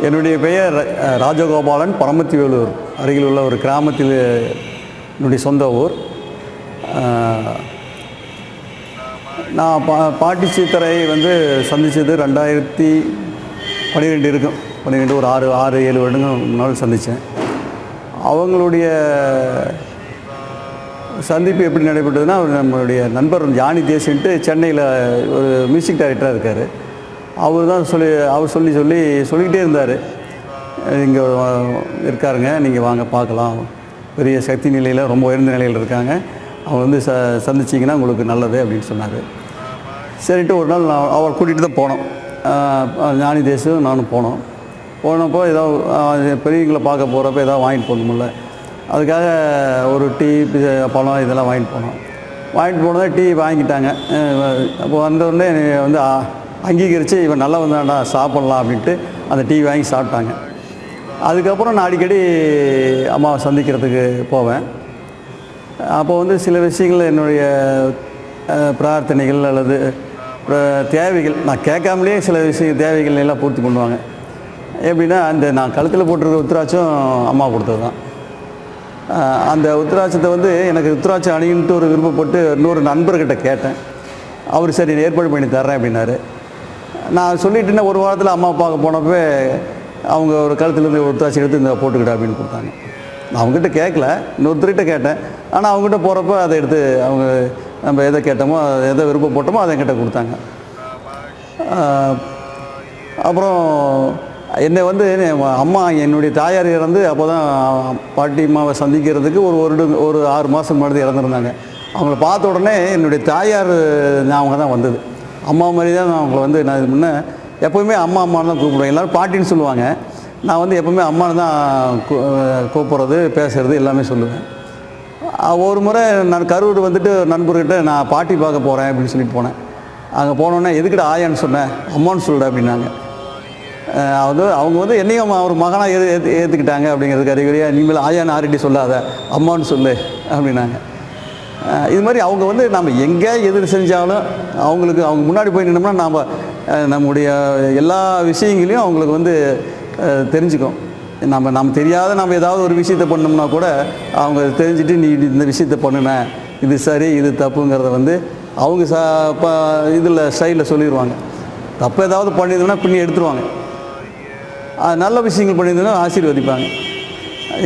என்னுடைய பெயர் ராஜகோபாலன். பரமத்திவேலூர் அருகில் உள்ள ஒரு கிராமத்தில் என்னுடைய சொந்த ஊர். நான் பாட்டி சித்தரை சந்தித்தது 2012 இருக்கும். 12 ஒரு 6-7 வருடங்கள் முன்னால் சந்தித்தேன். அவங்களுடைய சந்திப்பு எப்படி நடைபெற்றதுன்னா, நம்மளுடைய நண்பர் ஜானி தேசின்ட்டு சென்னையில் ஒரு மியூசிக் டைரக்டராக இருக்கார். அவர் தான் சொல்லிக்கிட்டே இருந்தார், இங்கே இருக்காருங்க, நீங்கள் வாங்க பார்க்கலாம், பெரிய சக்தி நிலையில் ரொம்ப உயர்ந்த நிலையில் இருக்காங்க, அவங்க சந்திச்சிங்கன்னா உங்களுக்கு நல்லது அப்படின்னு சொன்னார். சரிட்டு ஒரு நாள் நான் அவரை கூட்டிகிட்டு தான் போனோம். ஞானி தேசும் நானும் போனப்போ ஏதாவது பெரியவங்களை பார்க்க போகிறப்ப ஏதாவது வாங்கிட்டு போகணுமில்ல, அதுக்காக ஒரு டீ பழம் இதெல்லாம் வாங்கிட்டு போனதே டீ வாங்கிட்டாங்க. அப்போ வந்தோடனே அங்கீகரித்து இவன் நல்லா வந்தாண்டா சாப்பிட்லாம் அப்படின்ட்டு அந்த டீ வாங்கி சாப்பிட்டாங்க. அதுக்கப்புறம் நான் அடிக்கடி அம்மாவை சந்திக்கிறதுக்கு போவேன். அப்போ சில விஷயங்கள் என்னுடைய பிரார்த்தனைகள் அல்லது தேவைகள் நான் கேட்காமலே சில தேவைகள் எல்லாம் பூர்த்தி பண்ணுவாங்க. எப்படின்னா, நான் கழுத்தில் போட்டிருக்கிற உத்திராட்சம் அம்மா கொடுத்தது தான். அந்த உத்திராட்சத்தை எனக்கு உத்திராட்சம் அணின்ட்டு ஒரு விருப்பப்பட்டு இன்னொரு நண்பர்கிட்ட கேட்டேன். அவர் சரி ஏற்பாடு பண்ணி தர்றேன் அப்படின்னாரு. நான் சொல்லிட்டுன்னா ஒரு வாரத்தில் அம்மா பார்க்க போனப்போ அவங்க ஒரு கழுத்துலேருந்து உத்திராட்சம் எடுத்து இந்த போட்டுக்கிட்ட அப்படின்னு கொடுத்தாங்க. நான் அவங்ககிட்ட கேட்கல, இன்னொருத்தர்கிட்ட கேட்டேன். ஆனால் அவங்ககிட்ட போகிறப்ப அதை எடுத்து அவங்க நம்ம எதை கேட்டோமோ எதை விருப்பப்பட்டோமோ அதை என்கிட்ட கொடுத்தாங்க. அப்புறம் என்னை அம்மா என்னுடைய தாயார் இறந்து அப்போ தான் பாட்டி அம்மாவை சந்திக்கிறதுக்கு ஒரு 6 மாதம் முன்னாடி இறந்துருந்தாங்க. அவங்கள பார்த்த உடனே என்னுடைய தாயார் ஞாபகம் தான் வந்தது. அம்மா மாதிரி தான் நான் அவங்கள நான் முன்னே எப்போவுமே அம்மான்னு தான் கூப்பிடுவேன். எல்லோரும் பாட்டின்னு சொல்லுவாங்க. நான் எப்போவுமே அம்மானு தான் கூப்பிட்றது, பேசுகிறது எல்லாமே சொல்லுவேன். ஒரு முறை நான் கரூர் நண்பர்கிட்ட நான் பாட்டி பார்க்க போகிறேன் அப்படின்னு சொல்லிட்டு போனேன். அங்கே போனோன்னே எதுக்கிட்ட ஆயான்னு சொன்னேன், அம்மான்னு சொல்லுட அப்படின்னாங்க. அவங்க என்னையும் அவர் மகனாக ஏற்றுக்கிட்டாங்க அப்படிங்கிறதுக்கு அறிகுறியாக, இனிமேல் ஆயான்னு ஆரிட்டி சொல்லாத, அம்மான்னு சொல்லு அப்படின்னாங்க. இது மாதிரி அவங்க நம்ம எங்கே எது செஞ்சாலும் அவங்க முன்னாடி போய் நின்னோம்னா நாம் நம்முடைய எல்லா விஷயங்களையும் அவங்களுக்கு தெரிஞ்சுக்கும். நம்ம தெரியாத நம்ம ஏதாவது ஒரு விஷயத்தை பண்ணோம்னா கூட அவங்க தெரிஞ்சுட்டு நீ இந்த விஷயத்தை பண்ணுன, இது சரி இது தப்புங்கிறத அவங்க இதில் ஸ்டைலில் சொல்லிடுவாங்க. தப்பு ஏதாவது பண்ணியிருந்தோன்னா பின்னி எடுத்துருவாங்க. நல்ல விஷயங்கள் பண்ணியிருந்தோன்னா ஆசீர்வதிப்பாங்க.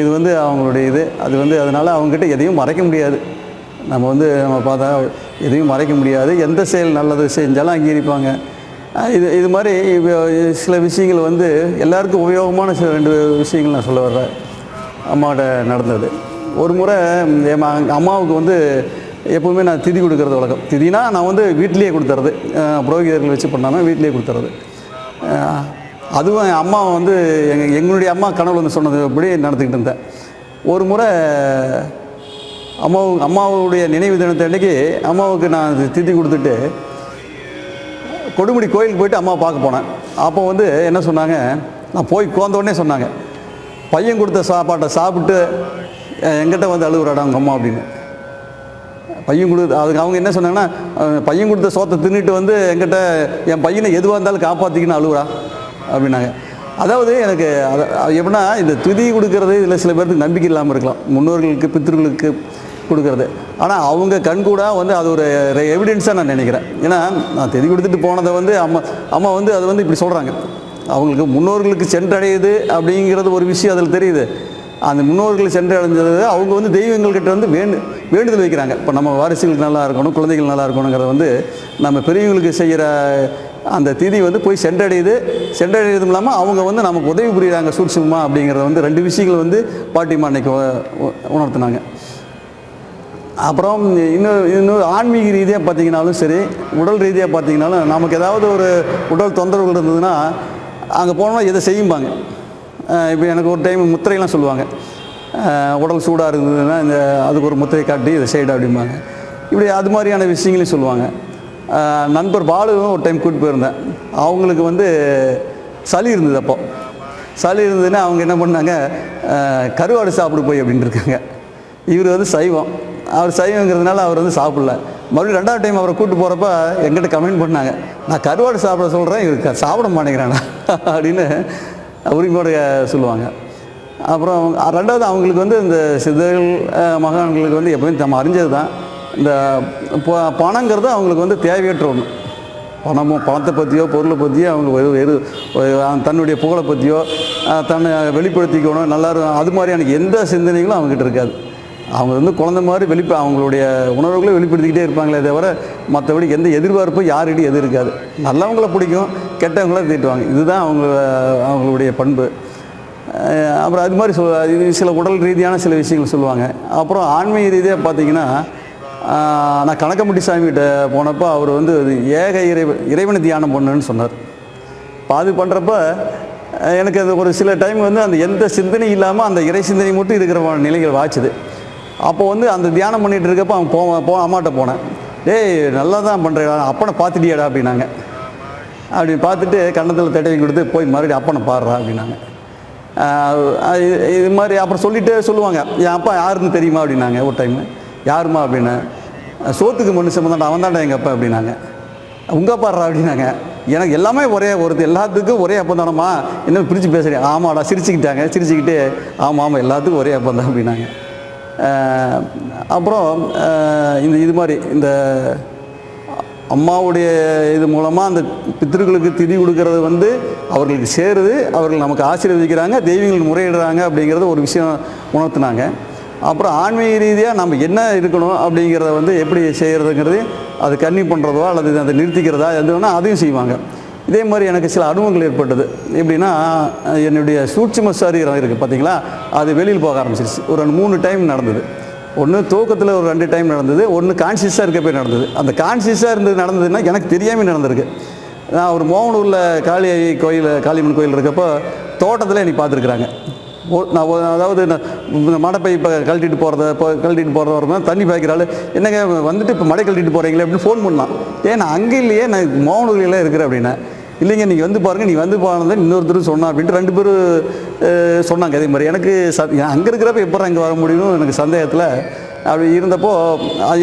இது அவங்களுடைய இது. அது அதனால் அவங்ககிட்ட எதையும் மறைக்க முடியாது. நம்ம நம்ம பார்த்தா எதையும் மறைக்க முடியாது. எந்த செயல் நல்லது செஞ்சாலும் அங்கீகரிப்பாங்க. இது மாதிரி சில விஷயங்கள் எல்லாருக்கும் உபயோகமான 2 விஷயங்கள் நான் சொல்ல வர்றேன். அம்மாவோட நடந்தது ஒரு முறை அம்மாவுக்கு எப்போவுமே நான் திதி கொடுக்கறது வழக்கம். திதினா நான் வீட்டிலேயே கொடுத்துறது, புரோகிதர்கள் வச்சு பண்ணாமல் வீட்டிலேயே கொடுத்துறது. அதுவும் அம்மா எங்களுடைய அம்மா கனவு சொன்னது அப்படி நடத்திக்கிட்டு இருந்தேன். ஒரு முறை அம்மாவுடைய நினைவு தினத்தை அன்றைக்கி அம்மாவுக்கு நான் திதி கொடுத்துட்டு கொடுமுடி கோயிலுக்கு போயிட்டு அம்மாவை பார்க்க போனேன். அப்போ என்ன சொன்னாங்க, நான் போய் உடனே சொன்னாங்க, பையன் கொடுத்த சாப்பாட்டை சாப்பிட்டு என்கிட்ட அழுகுறாடா அவங்க அம்மா அப்படின்னு. பையன் அதுக்கு அவங்க என்ன சொன்னாங்கன்னா, பையன் கொடுத்த சோத்தை தின்னுட்டு என்கிட்ட என் பையனை எதுவாக இருந்தாலும் காப்பாற்றிக்கின்னு அழுகுறா அப்படின்னாங்க. அதாவது எனக்கு எப்படின்னா, இந்த திதி கொடுக்கறது இதில் சில பேருக்கு நம்பிக்கை இல்லாமல் இருக்கலாம், முன்னோர்களுக்கு பித்ருகளுக்கு கொடுக்கறது. ஆனால் அவங்க கண்கூடாக அது ஒரு எவிடென்ஸாக நான் நினைக்கிறேன். ஏன்னா நான் திதி கொடுத்துட்டு போனதை அம்மா அது இப்படி சொல்கிறாங்க. அவங்களுக்கு முன்னோர்களுக்கு சென்றடையுது அப்படிங்கிறது ஒரு விஷயம் அதில் தெரியுது. அந்த முன்னோர்கள் சென்றடைஞ்சது அவங்க தெய்வங்கள்கிட்ட வேண்டுதல் வைக்கிறாங்க. இப்போ நம்ம வாரிசுகளுக்கு நல்லா இருக்கணும், குழந்தைகள் நல்லா இருக்கணுங்கிறத நம்ம பெரியவங்களுக்கு செய்கிற அந்த திதி போய் சென்றடையதும் இல்லாமல் அவங்க நமக்கு உதவி புரியுறாங்க சூட்சமாக அப்படிங்கிறத 2 விஷயங்கள் பாட்டிமா அன்னைக்கு உணர்த்தினாங்க. அப்புறம் இன்னொரு ஆன்மீக ரீதியாக பார்த்திங்கனாலும் சரி, உடல் ரீதியாக பார்த்திங்கனாலும் நமக்கு ஏதாவது ஒரு உடல் தொந்தரவுகள் இருந்ததுன்னா அங்கே போனோம்னா எதை செய்யும்பாங்க. இப்போ எனக்கு ஒரு டைம் முத்திரையெல்லாம் சொல்லுவாங்க. உடல் சூடாக இருந்ததுன்னா அதுக்கு ஒரு முத்திரை காட்டி இதை சைடு அப்படிம்பாங்க. இப்படி அது மாதிரியான விஷயங்களையும் சொல்லுவாங்க. நண்பர் பாலுவும் ஒரு டைம் கூப்பிட்டு போயிருந்தேன். அவங்களுக்கு சளி இருந்தது. அப்போ சளி இருந்ததுன்னா அவங்க என்ன பண்ணாங்க, கருவாடு சாப்பிடு போய் அப்படின்னு இருக்காங்க. இவர் சைவம், அவர் சைவங்கிறதுனால அவர் சாப்பிடல. மறுபடியும் 2வது டைம் அவரை கூப்பிட்டு போகிறப்ப எங்கிட்ட கமெண்ட் பண்ணாங்க, நான் கருவாடு சாப்பிட சொல்கிறேன், இவர் சாப்பிட மாட்டேங்கிறானா அப்படின்னு. உரிமையோடு சொல்லுவாங்க. அப்புறம் ரெண்டாவது அவங்களுக்கு வந்து இந்த சித்தர்கள் மகான்களுக்கு வந்து எப்போயும் நம்ம அறிஞ்சது தான், இந்த பணங்கிறது அவங்களுக்கு வந்து தேவையற்ற ஒன்று. பணத்தை பற்றியோ பொருளை பற்றியோ அவங்க தன்னுடைய புகழை பற்றியோ தன்னை வெளிப்படுத்திக்கணும் நல்லா இருக்கும் அது மாதிரியான எந்த சிந்தனைகளும் அவங்ககிட்ட இருக்காது. அவங்க வந்து குழந்தை மாதிரி அவங்களுடைய உணர்வுகளை வெளிப்படுத்திக்கிட்டே இருப்பாங்களே தவிர மற்றபடி எந்த எதிர்பார்ப்பும் யார்கிட்டையும் எது இருக்காது. நல்லவங்களை பிடிக்கும், கெட்டவங்கள தீட்டுவாங்க. இதுதான் அவங்களுடைய பண்பு. அப்புறம் அது மாதிரி சில உடல் ரீதியான சில விஷயங்கள் சொல்லுவாங்க. அப்புறம் ஆன்மீக ரீதியாக பார்த்திங்கன்னா, நான் கணக்கம்பட்டி சாமிகிட்ட போனப்போ அவர் வந்து ஏக இறைவனை தியானம் பண்ணுன்னு சொன்னார். அது பண்ணுறப்ப எனக்கு அது ஒரு சில டைம் வந்து அந்த எந்த சிந்தனை இல்லாமல் அந்த இறை சிந்தனை மட்டும் இருக்கிற நிலைகள் வாச்சுது. அப்போ வந்து அந்த தியானம் பண்ணிகிட்டு இருக்கப்போ அவன் அம்மாட்ட போனேன். டேய் நல்லா தான் பண்ணுறேன், அப்பனை பார்த்துட்டியாடா அப்படின்னாங்க. அப்படி பார்த்துட்டு கன்னத்தில் தடவி கொடுத்து போய் மறுபடியும் அப்பனை பாடுறா அப்படின்னாங்க. இது மாதிரி அப்புறம் சொல்லுவாங்க, என் அப்பா யாருன்னு தெரியுமா அப்படின்னாங்க. ஒரு டைமு யாருமா அப்படின்னு, சோத்துக்கு மனுஷன் தான்டா, அவன் தான்டா எங்கள் அப்பா அப்படின்னாங்க. உங்கள் பாடுறா அப்படின்னாங்க. எனக்கு எல்லாமே எல்லாத்துக்கும் ஒரே அப்பம் தானம்மா, என்ன பிரித்து பேசுகிறேன். ஆமாடா சிரிச்சுக்கிட்டு ஆமாம் எல்லாத்துக்கும் ஒரே அப்பம் தான் அப்படின்னாங்க. அப்புறம் இது மாதிரி இந்த அம்மாவுடைய இது மூலமாக அந்த பித்திருக்களுக்கு திதி கொடுக்கறது வந்து அவர்களுக்கு சேருது, அவர்கள் நமக்கு ஆசீர்வதிக்கிறாங்க, தெய்வங்களுக்கு முறையிடுறாங்க அப்படிங்கிறத ஒரு விஷயம் உணர்த்தினாங்க. அப்புறம் ஆன்மீக ரீதியாக நம்ம என்ன இருக்கணும் அப்படிங்கிறத வந்து எப்படி செய்கிறதுங்கிறது, அது கன்னி பண்ணுறதோ அல்லது அதை நிறுத்திக்கிறதா எதுனா அதையும் செய்வாங்க. இதே மாதிரி எனக்கு சில அனுபவங்கள் ஏற்பட்டது. எப்படின்னா, என்னுடைய சூட்சும சரீரம் இருக்குது பார்த்தீங்களா, அது வெளியில் போக ஆரம்பிச்சிருச்சு. ஒரு 3 டைம் நடந்தது. ஒன்று தூக்கத்தில் ஒரு 2 டைம் நடந்தது, ஒன்று கான்சியஸாக இருக்க போய் நடந்தது. அந்த கான்சியஸாக நடந்ததுன்னா எனக்கு தெரியாமல் நடந்திருக்கு. நான் ஒரு மோகனூரில் காளியம்மன் கோயில் இருக்கப்போ தோட்டத்தில் என்னை பார்த்துருக்குறாங்க. நான் அதாவது இந்த மடைப்பை இப்போ கழட்டிட்டு போகிறத வரணும், தண்ணி பாய்க்கிறாள், என்னங்க வந்துட்டு இப்போ மடை கழட்டிட்டு போகிறீங்களே அப்படின்னு ஃபோன் பண்ணலாம். நான் அங்கே இல்லையே, நான் மோகனூரில் இருக்கிறேன் அப்படின்னா. இல்லைங்க நீங்கள் வந்து பாருங்கள், நீ வந்து போனதான் இன்னொருத்தர் சொன்னா அப்படின்ட்டு 2 பேர் சொன்னாங்க. அதே மாதிரி எனக்கு அங்கே இருக்கிறப்ப எப்போ அங்கே வர முடியும்னு எனக்கு சந்தேகத்தில் அப்படி இருந்தப்போ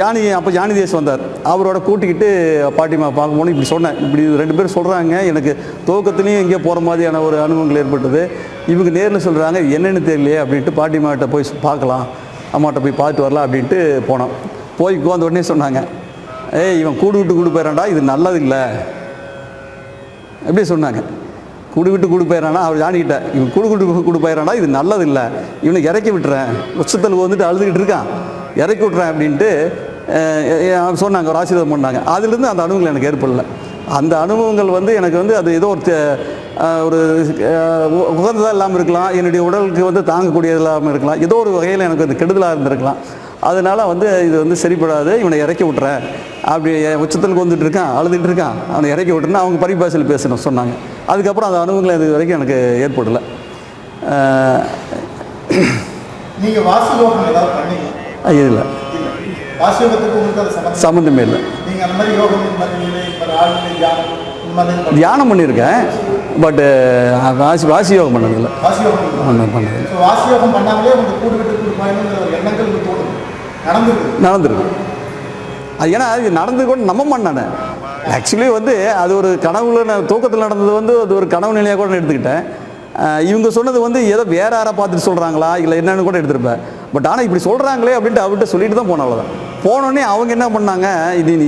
யானி தேஸ் வந்தார். அவரோட கூட்டிக்கிட்டு பாட்டிமா பார்க்க போனோம். இப்படி சொன்னேன், இப்படி 2 பேர் சொல்கிறாங்க, எனக்கு துவக்கத்துலேயும் எங்கேயோ போகிற மாதிரியான ஒரு அனுபவங்கள் ஏற்பட்டது. இவங்க நேரில் சொல்கிறாங்க, என்னென்னு தெரியலையே அப்படின்ட்டு பாட்டிமாட்ட போய் பார்க்கலாம், அம்மாட்ட போய் பார்த்துட்டு வரலாம் அப்படின்ட்டு போனோம். போய் உட்காந்த உடனே சொன்னாங்க, இவன் கூடு போயிடறான்டா, இது நல்லது இல்லை எப்படி சொன்னாங்க. கூடு போயிடறானா, அவர் ஜானிக்கிட்ட, இவன் கூடு போயிடறானா, இது நல்லது இல்லை, இவனை இறக்கி விட்டுறேன், உச்சத்தில் வந்துட்டு அழுதுகிட்டு இருக்கான், இறக்கி விட்றேன் அப்படின்ட்டு சொன்னாங்க, ஒரு ஆசீர்வாதம் பண்ணாங்க. அதுலேருந்து அந்த அனுபவங்கள் எனக்கு ஏற்படலை. அந்த அனுபவங்கள் வந்து எனக்கு வந்து அது ஏதோ ஒரு உகந்ததாக இல்லாமல் இருக்கலாம், என்னுடைய உடலுக்கு வந்து தாங்கக்கூடியது இல்லாமல் இருக்கலாம், ஏதோ ஒரு வகையில் எனக்கு வந்து கெடுதலாக இருந்திருக்கலாம். அதனால் வந்து இது வந்து சரிப்படாது, இவனை இறக்கி விட்றேன், அப்படி உச்சத்தில் வந்துட்டு இருக்கான், அழுதுகிட்டு இருக்கான், அவனை இறக்கி விட்டுருன்னா அவங்க பரிபாஷையில் பேசணும் சொன்னாங்க. அதுக்கப்புறம் அந்த அனுபவங்கள் இது வரைக்கும் எனக்கு ஏற்படலை. நீங்கள் வாசியோகம் ஏதாவது பண்ணீங்க? இல்லை, வாசியோகத்துக்கு உங்களுக்கு சம்மந்தமே இல்லை. நீங்கள் அந்த மாதிரி யோகம் தியானம் பண்ணியிருக்கேன், பட்டு வாசி யோகம் பண்ணதில்லை. வாசியோகம் பண்ணாமலே உங்களுக்கு கூடு பயனுங்கிற ஒரு எண்ணங்கள் நடந்துருக்கு. அது ஏன்னா அது நடந்து கூட நம்ப மாட்டானே. ஆக்சுவலி வந்து அது ஒரு கனவுல தூக்கத்தில் நடந்தது வந்து அது ஒரு கனவு நிலையாக கூட எடுத்துக்கிட்டேன். இவங்க சொன்னது வந்து ஏதோ வேற யாரை பார்த்துட்டு சொல்கிறாங்களா இல்லை என்னென்னு கூட எடுத்துருப்பேன். பட் ஆனால் இப்படி சொல்கிறாங்களே அப்படின்ட்டு அவர்கிட்ட சொல்லிட்டு தான் போனேன். அவ்வளோதான். போனோடனே அவங்க என்ன பண்ணாங்க, இது நீ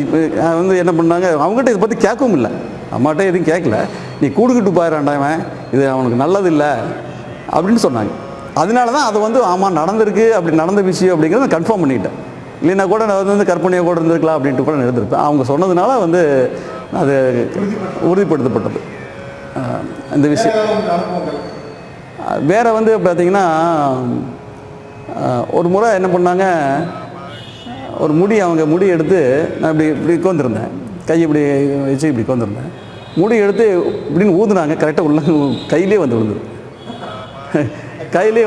வந்து என்ன பண்ணாங்க, அவங்ககிட்ட இதை பற்றி கேட்கவும் இல்லை, அம்மாட்ட எதுவும் கேட்கல. நீ கூடுகிட்டு போயிடறான்டாவன், இது அவனுக்கு நல்லது இல்லை அப்படின்னு சொன்னாங்க. அதனால தான் அதை வந்து ஆமாம் நடந்திருக்கு, அப்படி நடந்த விஷயம் அப்படிங்கிறத நான் கன்ஃபார்ம் பண்ணிட்டேன். இல்லைன்னா கூட நான் வந்து கற்பனையாக கூட இருந்திருக்கலாம் அப்படின்ட்டு கூட நான் எடுத்திருப்பேன். அவங்க சொன்னதுனால வந்து அது உறுதிப்படுத்தப்பட்டது இந்த விஷயம். வேறு வந்து பார்த்திங்கன்னா, ஒரு முறை என்ன பண்ணாங்க, ஒரு முடி எடுத்து நான் இப்படி உட்காந்துருந்தேன், கை இப்படி வச்சு இப்படி உட்காந்துருந்தேன், முடி எடுத்து இப்படின்னு ஊதுனாங்க, கரெக்டாக உள்ள கையிலே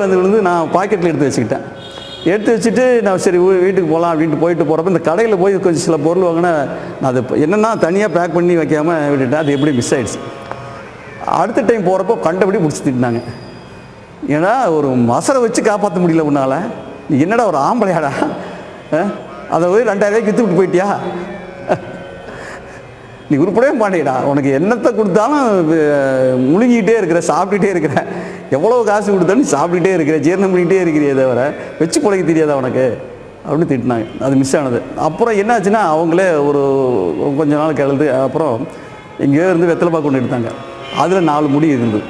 வந்து விழுந்து நான் பாக்கெட்டில் எடுத்து வச்சுட்டு நான் சரி வீட்டுக்கு போகலாம் அப்படின்ட்டு போகிறப்ப இந்த கடையில் போய் கொஞ்சம் சில பொருள் வாங்கினேன். நான் அது என்னென்னா தனியாக பேக் பண்ணி வைக்காமல் விட்டுட்டேன். அது எப்படி மிஸ் ஆகிடுச்சு. அடுத்த டைம் போகிறப்போ கண்டபடி முடிச்சு திட்டினாங்க. ஏன்னா ஒரு மசரை வச்சு காப்பாற்ற முடியல உன்னால், நீ என்னடா ஒரு ஆம்பளையாடா, அதை போய் 2000 ரூபாய்க்கு விற்று விட்டு போயிட்டியா நீ உருப்படவே மாட்டேடா, உனக்கு என்னத்தை கொடுத்தாலும் முழுங்கிட்டே இருக்கிற, சாப்பிட்டுட்டே இருக்கிற, எவ்வளோ காசு கொடுத்தாலும் நீ சாப்பிட்டுட்டே இருக்கிற, ஜீரணம் பண்ணிகிட்டே இருக்கிறியே தவிர வச்சு பிழைக்க தெரியாதா உனக்கு அப்படின்னு திட்டினாங்க. அது மிஸ் ஆனது. அப்புறம் என்னாச்சுன்னா அவங்களே ஒரு கொஞ்ச நாள் கழுது அப்புறம் எங்கேயோ இருந்து வெத்தலை பாக்கு கொண்டு எடுத்தாங்க. அதில் 4 முடி இருந்தது.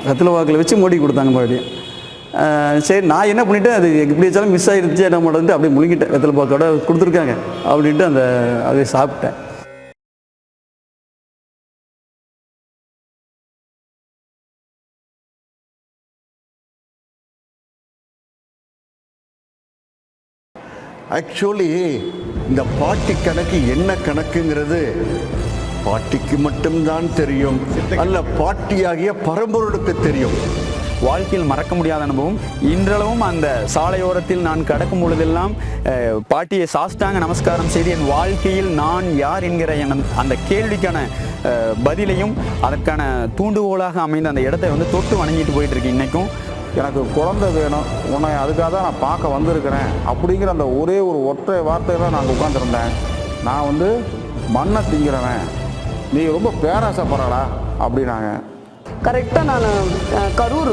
வெத்தலை பாக்கில் வச்சு மூடி கொடுத்தாங்க மறுபடியும். சரி நான் என்ன பண்ணிவிட்டேன், அது எப்படி வச்சாலும் மிஸ் ஆகிடுச்சு என்ன பண்ணுறது, அப்படியே முழுங்கிட்டேன். வெத்தலை பாக்கோட கொடுத்துருக்காங்க அப்படின்ட்டு அதை சாப்பிட்டேன். ஆக்சுவலி இந்த பாட்டி கணக்கு என்ன கணக்குங்கிறது பாட்டிக்கு மட்டும்தான் தெரியும், அல்ல பாட்டியாகிய பரம்பொருளுக்கு தெரியும். வாழ்க்கையில் மறக்க முடியாத அனுபவம். இன்றளவும் அந்த சாலையோரத்தில் நான் கடக்கும் பொழுதெல்லாம் பாட்டியை சாஷ்டாங்க நமஸ்காரம் செய்து என் வாழ்க்கையில் நான் யார் என்கிற அந்த கேள்விக்கான பதிலையும் அதற்கான தூண்டுகோலாக அமைந்த அந்த இடத்தை வந்து தொட்டு வணங்கிட்டு போயிட்டு இருக்கு. இன்னைக்கும் எனக்கு குழந்தை வேணும், உன்னை அதுக்காக தான் நான் பார்க்க வந்திருக்கிறேன் அப்படிங்கிற அந்த ஒரே ஒரு ஒற்றை வார்த்தையில் நான் உட்காந்துருந்தேன். நான் வந்து மண்ணை திங்கிறவன், நீ ரொம்ப பேராசைப்படுறடா அப்படின்னாங்க. கரெக்டாக நான் கரூர்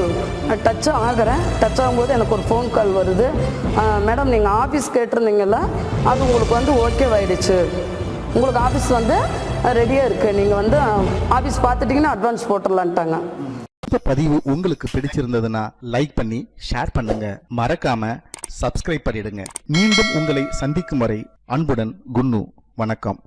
டச் ஆகிறேன். டச் ஆகும்போது எனக்கு ஒரு ஃபோன் கால் வருது. மேடம் நீங்கள் ஆஃபீஸ் கேட்டிருந்தீங்கல்ல, அது உங்களுக்கு வந்து ஓகேவாயிடுச்சு, உங்களுக்கு ஆஃபீஸ் வந்து ரெடியாக இருக்குது, நீங்கள் வந்து ஆஃபீஸ் பார்த்துட்டிங்கன்னா அட்வான்ஸ் போட்டுடலான்ட்டாங்க. இந்த பதிவு உங்களுக்கு பிடிச்சிருந்ததுன்னா லைக் பண்ணி ஷேர் பண்ணுங்க, மறக்காம சப்ஸ்கிரைப் பண்ணிடுங்க. மீண்டும் உங்களை சந்திக்கும் வரை அன்புடன் குன்னு. வணக்கம்.